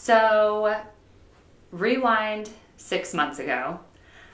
So, rewind 6 months ago.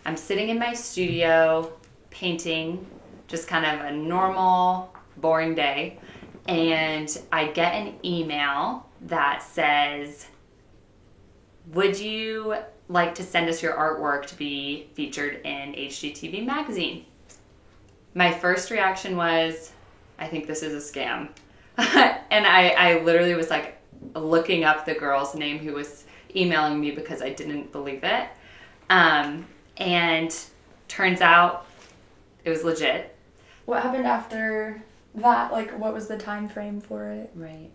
I'm sitting in my studio painting, just kind of a normal, boring day, and I get an email that says, would you like to send us your artwork to be featured in HGTV magazine? My first reaction was, I think this is a scam. And I literally was like looking up the girl's name who was emailing me because I didn't believe it. And turns out it was legit. What happened after that? Like, what was the time frame for it? Right.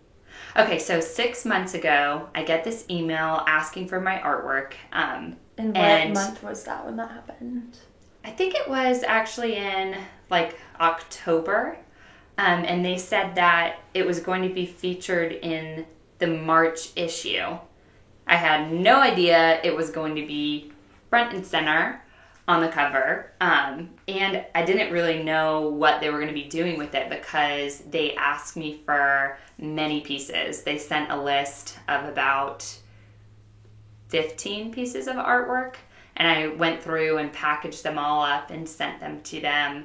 Okay, so 6 months ago, I get this email asking for my artwork. And what month was that when that happened? I think it was actually in like October. And they said that it was going to be featured in the March issue. I had no idea it was going to be front and center on the cover. And I didn't really know what they were going to be doing with it because they asked me for many pieces. They sent a list of about 15 pieces of artwork, and I went through and packaged them all up and sent them to them.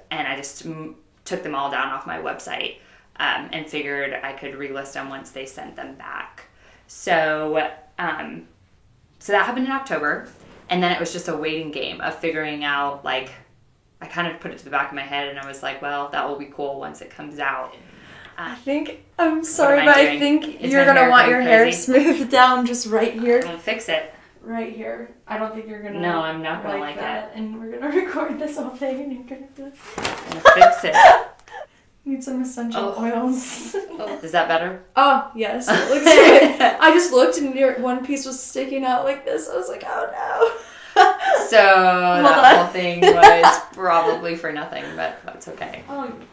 And I just took them all down off my website and figured I could relist them once they sent them back. So that happened in October, and then it was just a waiting game of figuring out, like, I kind of put it to the back of my head, and I was like, well, that will be cool once it comes out. I'm sorry, but I think you're going to want your hair smoothed down just right here. I'm going to fix it. Right here. I don't think you're going to No, I'm not going to like that. And we're going to record this whole thing, and you're going to fix it. Need some essential oils. Oh, is that better? Oh, yes. It looks good. I just looked and one piece was sticking out like this. I was like, oh no. So that whole thing was probably for nothing, but that's okay.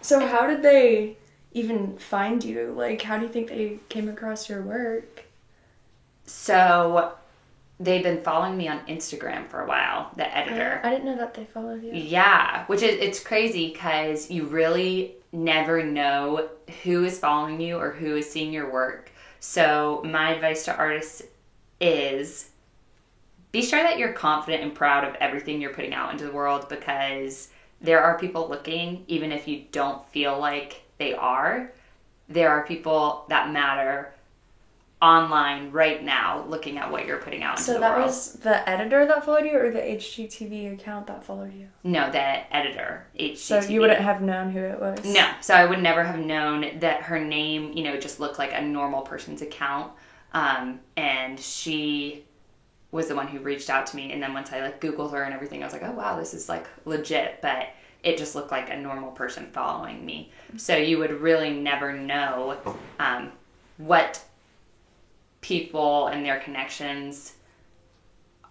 So how did they even find you? Like, how do you think they came across your work? So they've been following me on Instagram for a while, the editor. I didn't know that they followed you. Yeah, it's crazy because you really never know who is following you or who is seeing your work. So my advice to artists is be sure that you're confident and proud of everything you're putting out into the world, because there are people looking, even if you don't feel like they are. There are people that matter online right now looking at what you're putting out into the world. So that was the editor that followed you, or the HGTV account that followed you? No, the editor, HGTV. So you wouldn't have known who it was? No, so I would never have known that her name, just looked like a normal person's account. And she was the one who reached out to me, and then once I Googled her and everything, I was like, oh wow, this is legit, but it just looked like a normal person following me. So you would really never know what people and their connections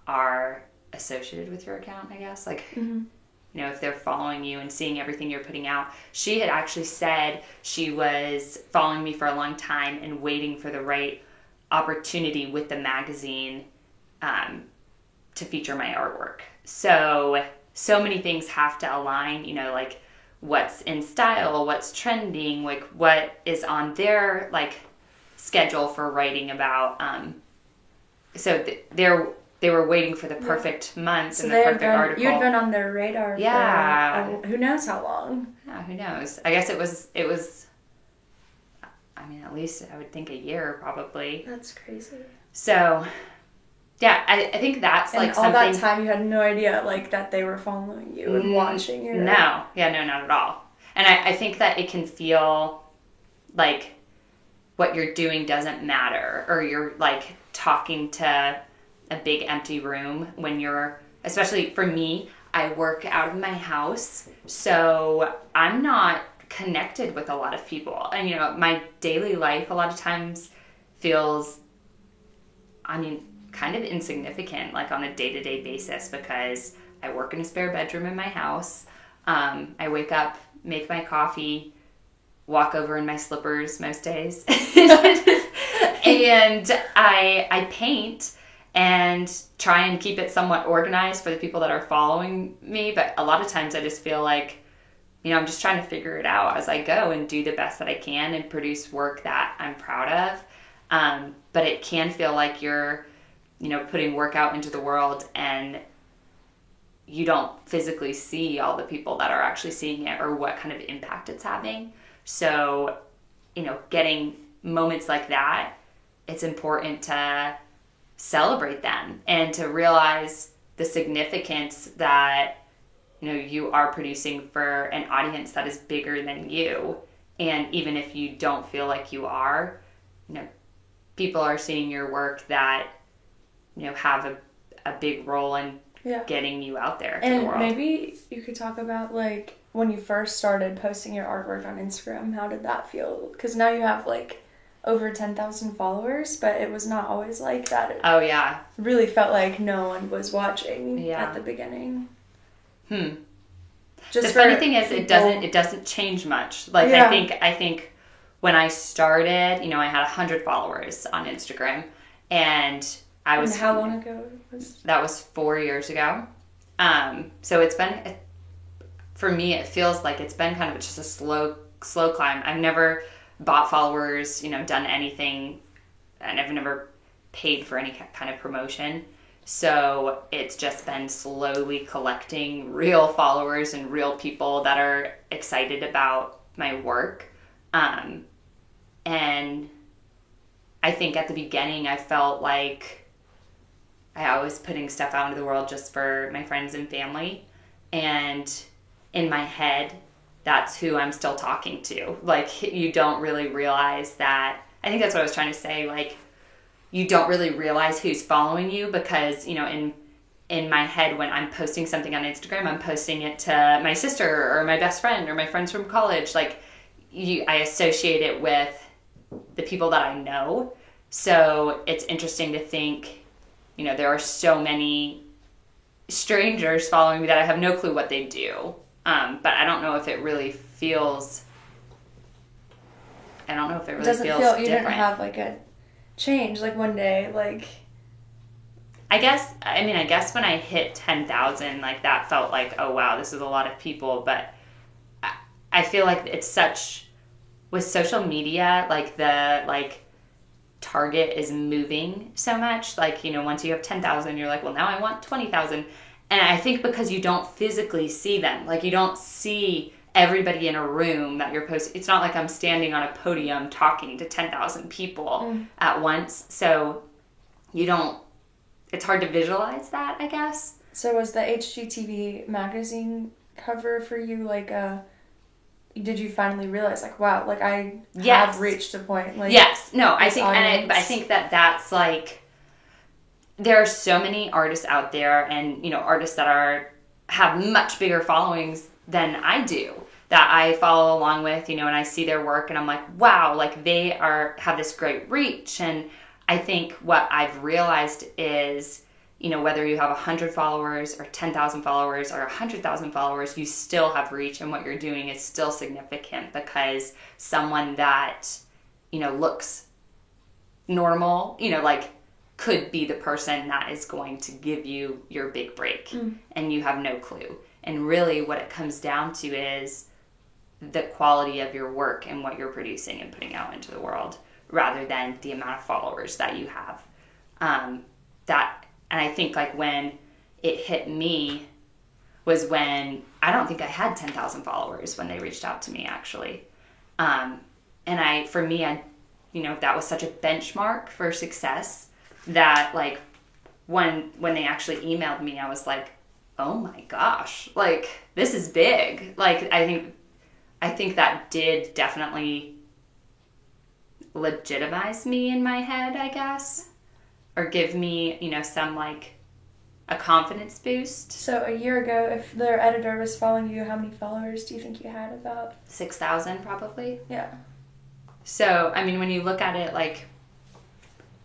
are associated with your account, I guess. If they're following you and seeing everything you're putting out. She had actually said she was following me for a long time and waiting for the right opportunity with the magazine to feature my artwork. So many things have to align, what's in style, what's trending, what is on their schedule for writing about. They were waiting for the perfect month and the perfect article. You'd been on their radar for who knows how long. Yeah, who knows? I guess it was at least I would think a year probably. That's crazy. So yeah, I think that's and something. All that time you had no idea that they were following you and watching you. No. Yeah, no, not at all. And I think that it can feel like what you're doing doesn't matter, or you're talking to a big empty room when you're, especially for me, I work out of my house, so I'm not connected with a lot of people. And my daily life a lot of times feels kind of insignificant on a day-to-day basis, because I work in a spare bedroom in my house. I wake up, make my coffee, walk over in my slippers most days, and I paint and try and keep it somewhat organized for the people that are following me. But a lot of times I just feel like, I'm just trying to figure it out as I go and do the best that I can and produce work that I'm proud of. But it can feel like you're, putting work out into the world and you don't physically see all the people that are actually seeing it or what kind of impact it's having. So, getting moments like that, it's important to celebrate them and to realize the significance that, you are producing for an audience that is bigger than you. And even if you don't feel like you are, people are seeing your work that, have a big role in getting you out there to the world. And maybe you could talk about, like, when you first started posting your artwork on Instagram, how did that feel? Because now you have, like, over 10,000 followers, but it was not always like that. It really felt like no one was watching at the beginning. The funny thing is, it doesn't change much. Like, I think when I started, I had 100 followers on Instagram, and I was... And how long ago was... That was 4 years ago. So it's been, for me, it feels like it's been kind of just a slow climb. I've never bought followers, done anything, and I've never paid for any kind of promotion. So it's just been slowly collecting real followers and real people that are excited about my work. And I think at the beginning I felt like I was putting stuff out into the world just for my friends and family. And in my head, that's who I'm still talking to. Like, you don't really realize that. I think that's what I was trying to say. Like, you don't really realize who's following you because, in my head, when I'm posting something on Instagram, I'm posting it to my sister or my best friend or my friends from college. Like, I associate it with the people that I know. So it's interesting to think, there are so many strangers following me that I have no clue what they do. But I don't know if it really feels... I don't know if it really feels different. You didn't have, like, a change, like, one day, like... I guess when I hit 10,000, like, that felt like, oh, wow, this is a lot of people. But I feel like it's such... With social media, like, the, like, target is moving so much. Like, once you have 10,000, you're like, well, now I want 20,000. And I think because you don't physically see them, like, you don't see everybody in a room that you're posting. It's not like I'm standing on a podium talking to 10,000 people at once. So it's hard to visualize that, I guess. So was the HGTV magazine cover for you, like, did you finally realize, like, wow, like, I have reached a point, like... Yes. No, I think that's, like... There are so many artists out there and, artists that have much bigger followings than I do that I follow along with, and I see their work and I'm like, wow, like, they have this great reach. And I think what I've realized is, whether you have 100 followers or 10,000 followers or 100,000 followers, you still have reach, and what you're doing is still significant because someone that, looks normal, like, could be the person that is going to give you your big break, and you have no clue. And really what it comes down to is the quality of your work and what you're producing and putting out into the world rather than the amount of followers that you have. And I think, like, when it hit me was when I don't think I had 10,000 followers when they reached out to me, actually. And for me, that was such a benchmark for success that, like, when they actually emailed me, I was like, oh my gosh, like, this is big. Like, I think that did definitely legitimize me in my head, I guess, or give me, some, like, a confidence boost. So a year ago, if their editor was following you, how many followers do you think you had? About 6,000 probably. Yeah. So, when you look at it, like,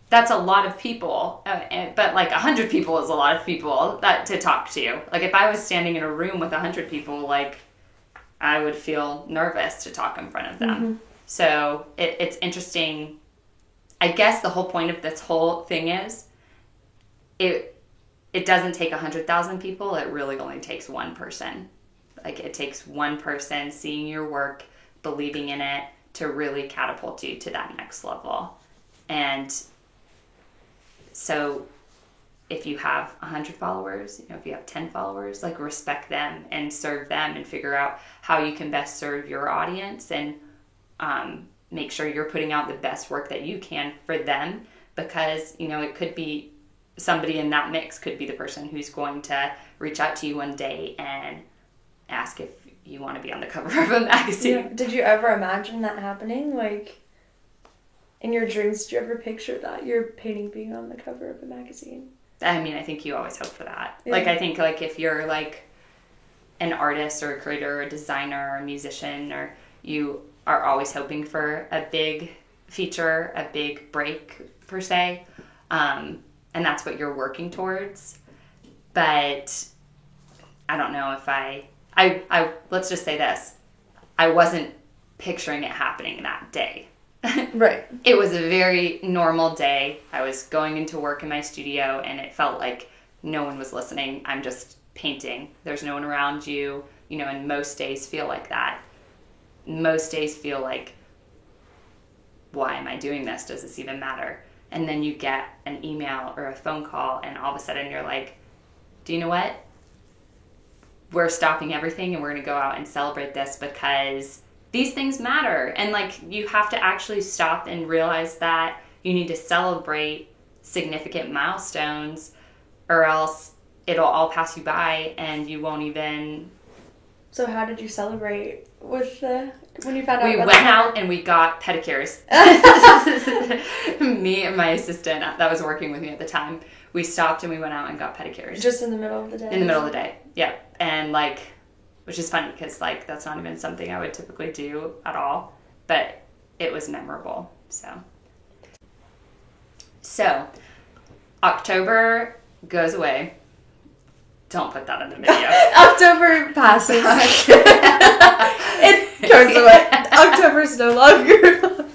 that's a lot of people, but, like, 100 people is a lot of people to talk to. Like, if I was standing in a room with 100 people, like, I would feel nervous to talk in front of them. Mm-hmm. So it's interesting. I guess the whole point of this whole thing is it doesn't take 100,000 people. It really only takes one person. Like, it takes one person seeing your work, believing in it, to really catapult you to that next level. And so if you have 100 followers, if you have 10 followers, like respect them and serve them and figure out how you can best serve your audience and make sure you're putting out the best work that you can for them, because, it could be somebody in that mix could be the person who's going to reach out to you one day and ask if you want to be on the cover of a magazine. Yeah. Did you ever imagine that happening? Like, in your dreams, did you ever picture that? Your painting being on the cover of a magazine? I mean, I think you always hope for that. Yeah. Like, I think, like, if you're, like, an artist or a creator or a designer or a musician, or you are always hoping for a big feature, a big break, per se, and that's what you're working towards. But I don't know if I let's just say this. I wasn't picturing it happening that day. Right. It was a very normal day. I was going into work in my studio, and it felt like no one was listening. I'm just painting. There's no one around you, and most days feel like that. Most days feel like, why am I doing this? Does this even matter? And then you get an email or a phone call, and all of a sudden you're like, do you know what? We're stopping everything, and we're going to go out and celebrate this because these things matter. And, like, you have to actually stop and realize that you need to celebrate significant milestones, or else it'll all pass you by and you won't even... So how did you celebrate with when you found out? We went out and we got pedicures. Me and my assistant that was working with me at the time, we stopped and we went out and got pedicures. Just in the middle of the day? In the middle of the day, yeah. And, like, which is funny because, like, that's not even something I would typically do at all. But it was memorable, So, October goes away. Don't put that in the video. October passes. It goes away. October's no longer.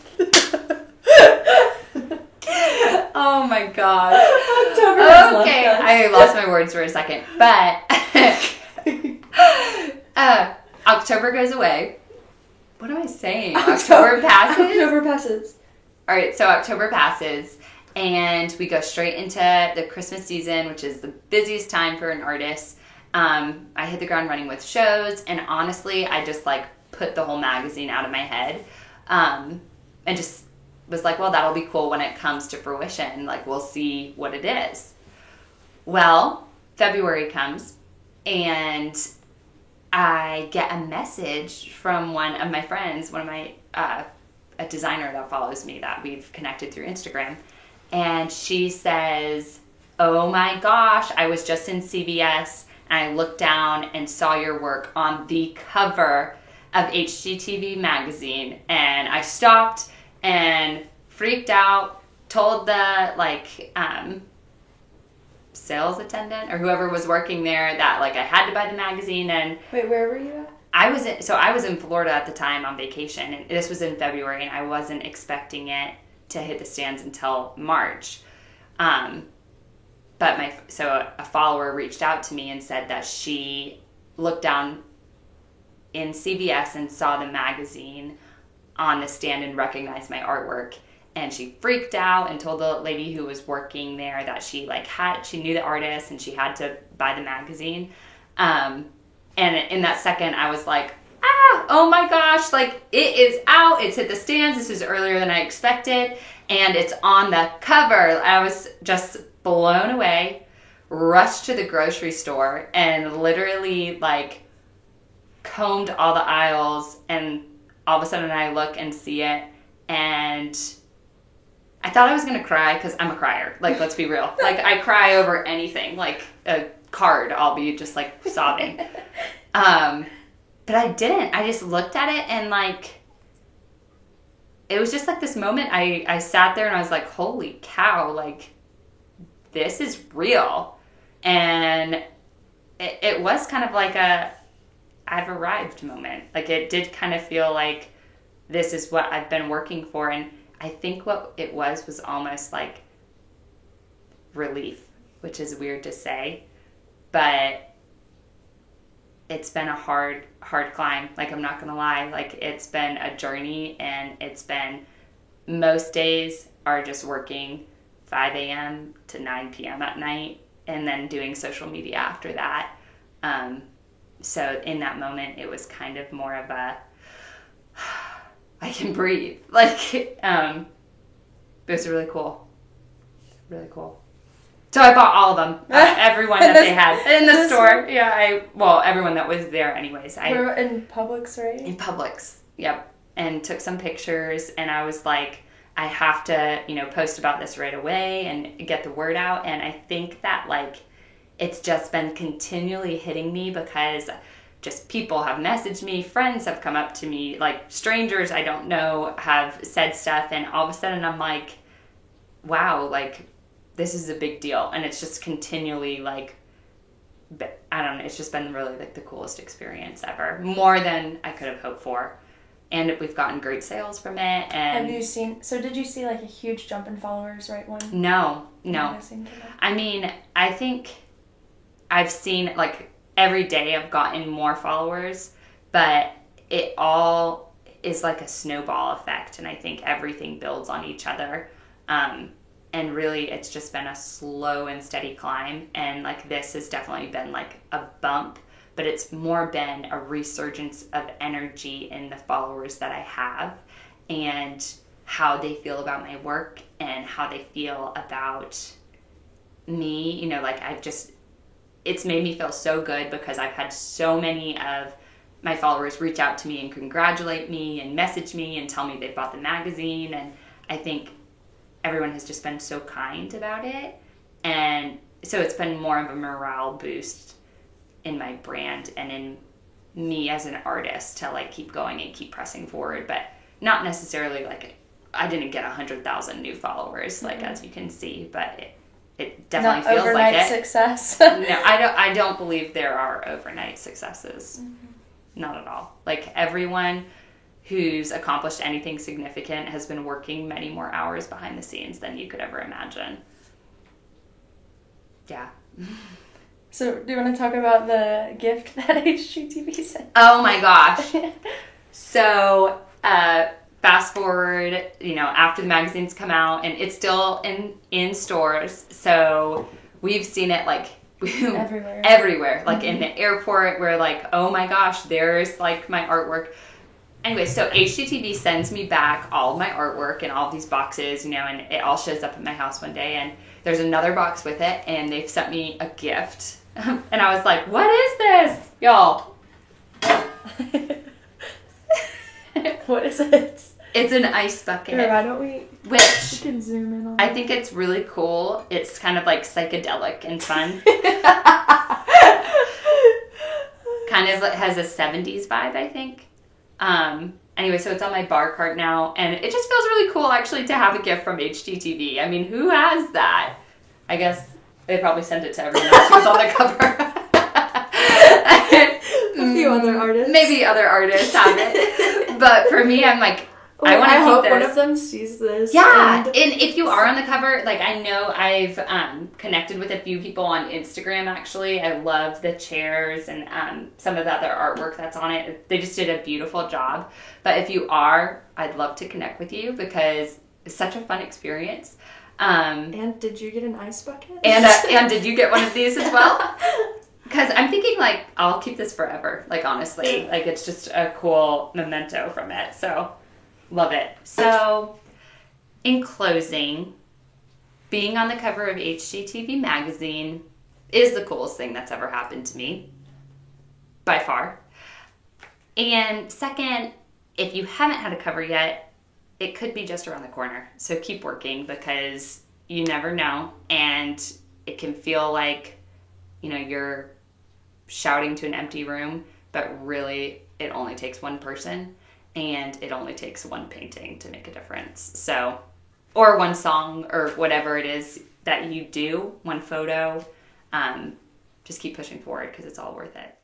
Oh my god. October has left us. I lost my words for a second. But October goes away. What am I saying? October passes? October passes. All right, so October passes, and we go straight into the Christmas season, which is the busiest time for an artist. I hit the ground running with shows, and honestly, I just, like, put the whole magazine out of my head, and just was like, well, that'll be cool when it comes to fruition. Like, we'll see what it is. Well, February comes, and I get a message from one of my friends, a designer that follows me that we've connected through Instagram. And she says, oh my gosh, I was just in CVS and I looked down and saw your work on the cover of HGTV magazine. And I stopped and freaked out, told the, like, sales attendant or whoever was working there that, like, I had to buy the magazine. And wait, where were you at? I was in Florida at the time on vacation, and this was in February, and I wasn't expecting it to hit the stands until March. But a follower reached out to me and said that she looked down in CVS and saw the magazine on the stand and recognized my artwork. And she freaked out and told the lady who was working there that she knew the artist and she had to buy the magazine. And in that second, I was like, oh my gosh, like, it is out. It's hit the stands. This is earlier than I expected. And it's on the cover. I was just blown away, rushed to the grocery store, and literally, like, combed all the aisles. And all of a sudden, I look and see it. And I thought I was going to cry because I'm a crier. Like, let's be real. Like, I cry over anything. Like, a card, I'll be just, like, sobbing. But I didn't. I just looked at it and, like, it was just, like, this moment. I sat there and I was like, holy cow, like, this is real. And it was kind of like I've arrived moment. Like, it did kind of feel like this is what I've been working for. And I think what it was almost like relief, which is weird to say, but it's been a hard climb. Like, I'm not gonna lie. Like, it's been a journey, and it's been most days are just working 5 a.m. to 9 p.m. at night and then doing social media after that. So in that moment, it was kind of more of a, I can breathe. Like, it was really cool. Really cool. So I bought all of them, everyone that they had in the store. Yeah, everyone that was there anyways. We're in Publix, right? In Publix, yep. And took some pictures, and I was like, I have to, post about this right away and get the word out. And I think that, like, it's just been continually hitting me because just people have messaged me, friends have come up to me, like strangers I don't know have said stuff, and all of a sudden I'm like, wow, like, this is a big deal. And it's just continually, like, I don't know, it's just been really, like, the coolest experience ever. More than I could have hoped for. And we've gotten great sales from it. And did you see, like, a huge jump in followers right when? No. I mean, I think I've seen, like, every day I've gotten more followers, but it all is like a snowball effect. And I think everything builds on each other. And really, it's just been a slow and steady climb. And, like, this has definitely been, like, a bump. But it's more been a resurgence of energy in the followers that I have. And how they feel about my work. And how they feel about me. Like, it's made me feel so good because I've had so many of my followers reach out to me and congratulate me and message me and tell me they bought the magazine. And I think everyone has just been so kind about it. And so it's been more of a morale boost in my brand and in me as an artist to, like, keep going and keep pressing forward. But not necessarily, like, I didn't get 100,000 new followers, like, as you can see, but it definitely not feels like it. Overnight success. No, I don't believe there are overnight successes. Mm-hmm. Not at all. Like, everyone who's accomplished anything significant has been working many more hours behind the scenes than you could ever imagine. Yeah. So, do you want to talk about the gift that HGTV sent? Oh my gosh. So, fast forward, after the magazines come out, and it's still in stores. So, we've seen it, like, everywhere. Like, mm-hmm. In the airport, we're like, oh my gosh, there's, like, my artwork. Anyway, so HGTV sends me back all of my artwork and all of these boxes, and it all shows up at my house one day, and there's another box with it, and they've sent me a gift. And I was like, what is this? Y'all. What is it? It's an ice bucket. Why don't we... Which can zoom in on I think it's really cool. It's kind of, like, psychedelic and fun. Kind of has a 70s vibe, I think. Anyway, so it's on my bar cart now, and it just feels really cool, actually, to have a gift from HGTV. I mean, who has that? I guess they probably sent it to everyone else who was on the cover. A few other artists. Maybe other artists have it. But for me, I'm like, I want to keep hope this. One of them sees this. Yeah, and if you are on the cover, like, I know I've connected with a few people on Instagram, actually. I love the chairs and some of the other artwork that's on it. They just did a beautiful job. But if you are, I'd love to connect with you because it's such a fun experience. And did you get an ice bucket? And did you get one of these as well? Because I'm thinking, like, I'll keep this forever. Like, honestly. Like, it's just a cool memento from it. So... love it. So, in closing, being on the cover of HGTV magazine is the coolest thing that's ever happened to me. By far. And second, if you haven't had a cover yet, it could be just around the corner. So keep working because you never know. And it can feel like, you're shouting to an empty room, but really it only takes one person. And it only takes one painting to make a difference. So, or one song or whatever it is that you do, one photo. Just keep pushing forward because it's all worth it.